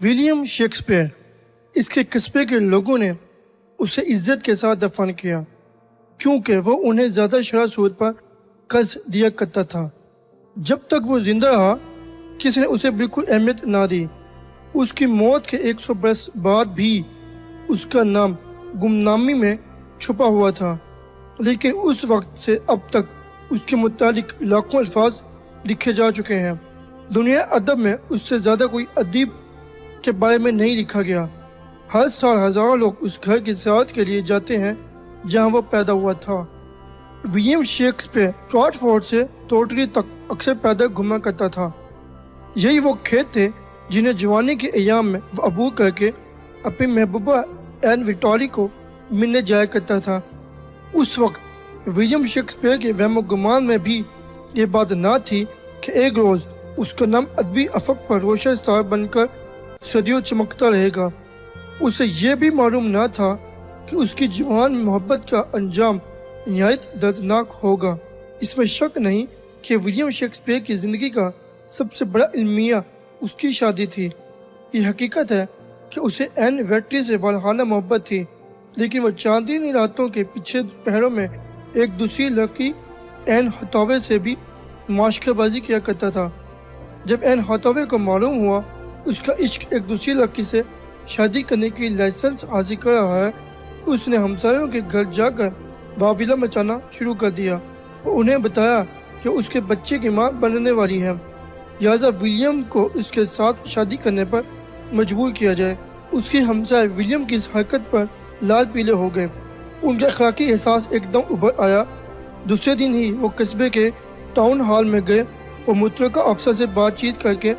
William Shakespeare, اس کے قصبے کے لوگوں نے اسے عزت کے ساتھ دفن کیا کیونکہ وہ انہیں زیادہ شرح سود پر قرض دیا کرتا تھا۔ جب تک وہ زندہ رہا کسی نے اسے بالکل اہمیت نہ دی۔ اس کی موت کے 100 برس بعد بھی اس کا نام گمنامی میں چھپا ہوا تھا، لیکن اس وقت سے اب تک اس کے متعلق لاکھوں الفاظ لکھے جا چکے ہیں۔ دنیا ادب میں اس سے زیادہ کوئی ادیب کے بارے میں نہیں لکھا گیا۔ ہر سال ہزاروں لوگ اس گھر کی زیارت کے لیے جاتے ہیں جہاں وہ پیدا ہوا تھا۔ ولیم شیکسپیئر ٹراٹفورڈ سے ٹورٹلی تک اکثر پیدل گھوما کرتا تھا۔ یہی وہ کھیت تھے جنہیں جوانی کے ایام میں وہ عبور کر کے اپنی محبوبہ این وکٹوری کو ملنے جایا کرتا تھا۔ اس وقت ولیم شیکسپیئر کے وہم و گمان میں بھی یہ بات نہ تھی کہ ایک روز اس کا نام ادبی افق پر روشن ستارہ بن کر صدیوں چمکتا رہے گا۔ اسے یہ بھی معلوم نہ تھا کہ اس کی جوان محبت کا انجام نہایت دردناک ہوگا۔ اس میں شک نہیں کہ ولیم شیکسپیئر کی زندگی کا سب سے بڑا المیہ اس کی شادی تھی۔ یہ حقیقت ہے کہ اسے این ویٹری سے والہانہ محبت تھی، لیکن وہ چاندنی راتوں کے پیچھے پہروں میں ایک دوسری لڑکی این ہتھاوے سے بھی معاشقہ بازی کیا کرتا تھا۔ جب این ہتھاوے کو معلوم ہوا اس کا عشق ایک دوسری لڑکی سے شادی کرنے کی لائسنس حاصل کر رہا ہے، اس نے ہمسایوں کے گھر جا کر واویلا مچانا شروع کر دیا اور انہیں بتایا کہ اس کے بچے کی ماں بننے والی ہے، لہٰذا ولیم کو اس کے ساتھ شادی کرنے پر مجبور کیا جائے۔ اس کے ہمسائے ولیم کی اس حرکت پر لال پیلے ہو گئے۔ ان کا اخلاقی احساس ایک دم ابھر آیا۔ دوسرے دن ہی وہ قصبے کے ٹاؤن ہال میں گئے اور متعلقہ افسر سے بات چیت کر کے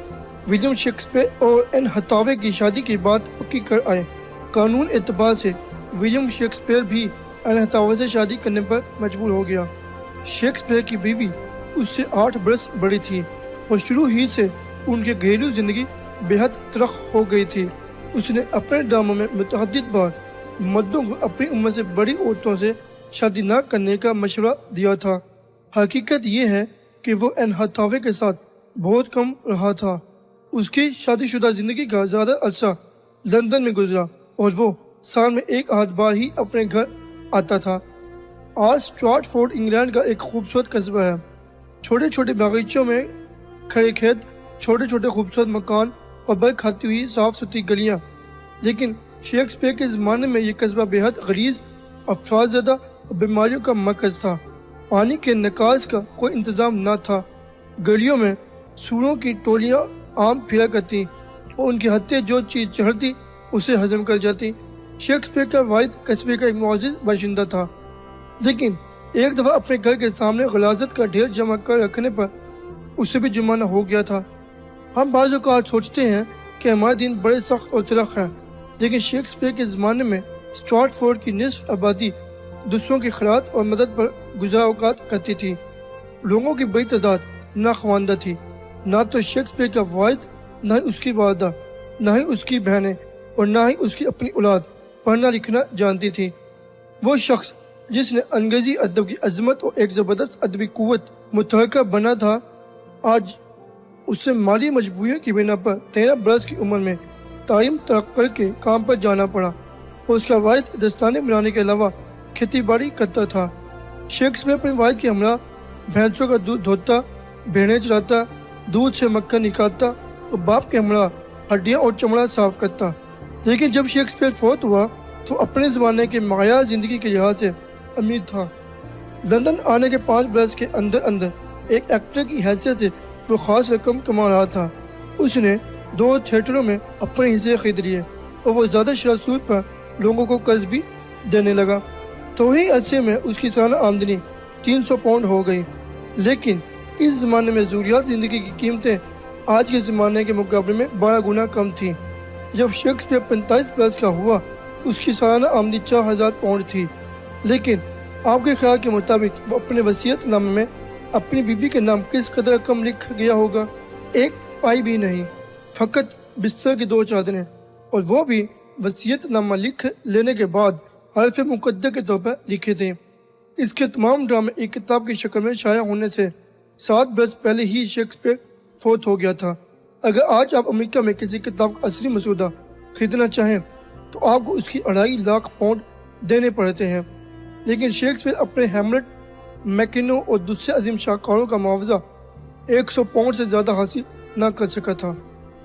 ولیم شیکسپیئر اور این ہتھاوے کی شادی کی بات پکی کر آئے۔ قانون اعتبار سے ولیم شیکسپیئر بھی این ہتھاوے سے شادی کرنے پر مجبور ہو گیا۔ شیکسپیئر کی بیوی اس سے 8 برس بڑی تھی اور شروع ہی سے ان کی گھریلو زندگی بے حد تلخ ہو گئی تھی۔ اس نے اپنے ڈراموں میں متعدد بار مردوں کو اپنی عمر سے بڑی عورتوں سے شادی نہ کرنے کا مشورہ دیا تھا۔ حقیقت یہ ہے کہ وہ این ہتھاوے کے ساتھ بہت کم رہا تھا۔ اس کی شادی شدہ زندگی کا زیادہ عرصہ لندن میں گزرا اور وہ سال میں 1 آدھ بار ہی اپنے گھر آتا تھا۔ آج سٹراٹفورڈ انگلینڈ کا ایک خوبصورت قصبہ ہے۔ چھوٹے چھوٹے باغیچوں میں کھڑے کھیت، چھوٹے چھوٹے خوبصورت مکان اور برق کھاتی ہوئی صاف ستھری گلیاں، لیکن شیکسپیئر کے زمانے میں یہ قصبہ بے حد غلیظ، افراد زدہ اور بیماریوں کا مرکز تھا۔ پانی کے نکاس کا کوئی انتظام نہ تھا۔ گلیوں میں سوروں کی ٹولیاں عام پھرا کرتی اور ان کی ہتھییں جو چیز چڑھتی اسے ہضم کر جاتی۔ شیکسپیئر کا واحد قصبے کا ایک معزز باشندہ تھا، لیکن ایک دفعہ اپنے گھر کے سامنے غلاظت کا ڈھیر جمع کر رکھنے پر اسے بھی جرمانہ ہو گیا تھا۔ ہم بعض اوقات سوچتے ہیں کہ ہمارے دن بڑے سخت اور تلخ ہیں، لیکن شیکسپیئر کے زمانے میں سٹراٹفورڈ کی نصف آبادی دوسروں کی خیرات اور مدد پر گزار اوقات کرتی تھی۔ لوگوں کی بڑی تعداد ناخواندہ تھی۔ نہ تو شیکسپیئر کا والد، نہ ہی اس کی والدہ، نہ ہی اس کی بہنیں اور نہ ہی اس کی اپنی اولاد پڑھنا لکھنا جانتی تھی۔ وہ شخص جس نے انگریزی ادب کی عظمت اور ایک زبردست ادبی قوت متحرکہ بنا تھا، آج اسے مالی مجبوریوں کی بنا پر 13 برس کی عمر میں تعلیم ترک کر کے کام پر جانا پڑا اور اس کا والد دستانے بنانے کے علاوہ کھیتی باڑی کرتا تھا۔ شیکسپیئر اپنے والد کے ہمراہ بھینسوں کا دودھ دھوتا، بھیڑیں چلاتا، دودھ سے مکھن نکالتا اور باپ کے ہمراہ ہڈیاں اور چمڑا صاف کرتا۔ لیکن جب شیکسپیئر فوت ہوا تو اپنے زمانے کے معیار زندگی کے لحاظ سے امیر تھا۔ لندن آنے کے 5 برس کے اندر اندر ایک ایکٹر کی حیثیت سے وہ خاص رقم کما رہا تھا۔ اس نے 2 تھیٹروں میں اپنے حصے خرید لیے اور وہ زیادہ شرح سود پر لوگوں کو قرض بھی دینے لگا۔ تھوڑے عرصے میں اس کی سالانہ آمدنی 300 پاؤنڈ ہو گئی، لیکن اس زمانے میں ضروریات زندگی کی قیمتیں آج کے زمانے کے مقابلے میں 12 گنا کم تھیں۔ جب شیکسپیئر 45 برس کا ہوا اس کی سالانہ آمدنی 4000 پاؤنڈ تھی، لیکن آپ کے خیال کے مطابق وہ اپنے وصیت نامے میں اپنی بیوی کے نام کس قدر رقم لکھ گیا ہوگا؟ 1 پائی بھی نہیں، فقط بستر کی 2 چادریں، اور وہ بھی وصیت نامہ لکھ لینے کے بعد حرف مقدر کے طور پر لکھے تھے۔ اس کے تمام ڈرامے ایک کتاب کی شکل میں شائع ہونے سے 7 برس پہلے ہی شیکسپیئر فوت ہو گیا تھا۔ اگر آج آپ امریکہ میں کسی کتاب کا اصلی مسودہ خریدنا چاہیں تو آپ کو اس کی 2.5 لاکھ پاؤنڈ دینے پڑتے ہیں، لیکن شیکسپیئر اپنے ہیملٹ، میکنو اور دوسرے عظیم شاہکاروں کا معاوضہ 100 پاؤنڈ سے زیادہ حاصل نہ کر سکا تھا۔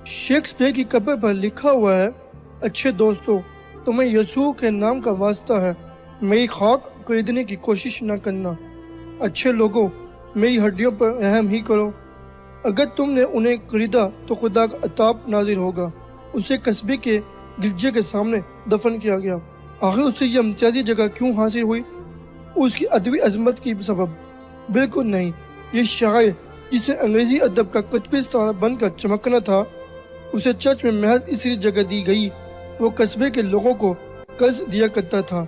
شیکسپیئر کی قبر پر لکھا ہوا ہے، اچھے دوستو، تمہیں یسوع کے نام کا واسطہ ہے، میری خاک خریدنے کی کوشش نہ کرنا۔ اچھے لوگوں، میری ہڈیوں پر رحم ہی کرو۔ اگر تم نے انہیں خریدا تو خدا کا عطاب نازل ہوگا۔ اسے قصبے کے گرجے کے سامنے دفن کیا گیا۔ آخر اسے یہ امتیازی جگہ کیوں حاصل ہوئی؟ اس کی ادبی عظمت کی سبب؟ بالکل نہیں۔ یہ شاعر جسے انگریزی ادب کا قطبی ستارہ بن کر چمکنا تھا، اسے چرچ میں محض اس لیے جگہ دی گئی وہ قصبے کے لوگوں کو قرض دیا کرتا تھا۔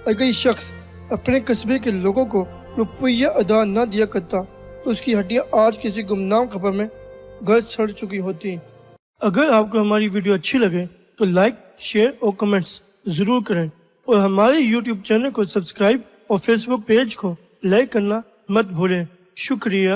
اگر یہ شخص اپنے قصبے کے لوگوں کو روپیہ ادا نہ دیا کرتا تو اس کی ہڈیاں آج کسی گمنام قبر میں غرق سڑ چکی ہوتی۔ اگر آپ کو ہماری ویڈیو اچھی لگے تو لائک، شیئر اور کمنٹس ضرور کریں، اور ہمارے یوٹیوب چینل کو سبسکرائب اور فیس بک پیج کو لائک کرنا مت بھولیں۔ شکریہ۔